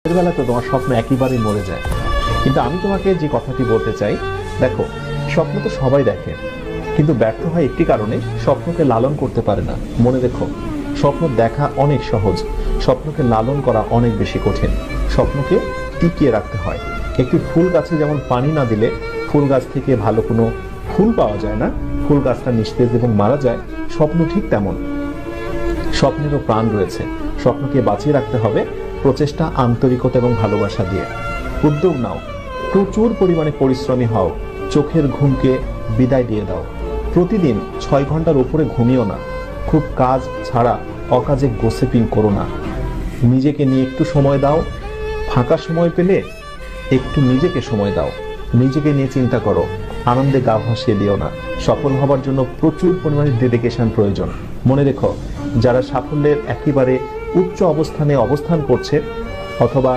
বেলা তো তোমার স্বপ্ন একেবারেই মরে যায়। কিন্তু আমি তোমাকে যে কথাটি বলতে চাই, দেখো, স্বপ্ন তো সবাই দেখে, কিন্তু ব্যর্থ হয় একটি কারণে, স্বপ্নকে লালন করতে পারে না। মনে রেখো, স্বপ্ন দেখা অনেক সহজ, স্বপ্নকে লালন করা অনেক বেশি কঠিন। স্বপ্নকে টিকিয়ে রাখতে হয়। একটি ফুল গাছে যেমন পানি না দিলে ফুল গাছ থেকে ভালো কোনো ফুল পাওয়া যায় না, ফুল গাছটা নিস্তেজ এবং মারা যায়, স্বপ্ন ঠিক তেমন। স্বপ্নেরও প্রাণ রয়েছে। স্বপ্নকে বাঁচিয়ে রাখতে হবে প্রচেষ্টা, আন্তরিকতা এবং ভালোবাসা দিয়ে। উদ্যোগ নাও, প্রচুর পরিমাণে পরিশ্রমী হও, চোখের ঘুমকে বিদায় দিয়ে দাও। প্রতিদিন 6 ঘন্টার উপরে ঘুমিও না। খুব কাজ ছাড়া অকাজে গোসিপিং করো না। নিজেকে নিয়ে একটু সময় দাও। ফাঁকা সময় পেলে একটু নিজেকে সময় দাও। নিজেকে নিয়ে চিন্তা করো, আনন্দে গা ভাসিয়ে দিও না। সফল হবার জন্য প্রচুর পরিমাণে ডেডিকেশন প্রয়োজন। মনে রেখো, যারা সাফল্যের একেবারে উচ্চ অবস্থানে অবস্থান করছে অথবা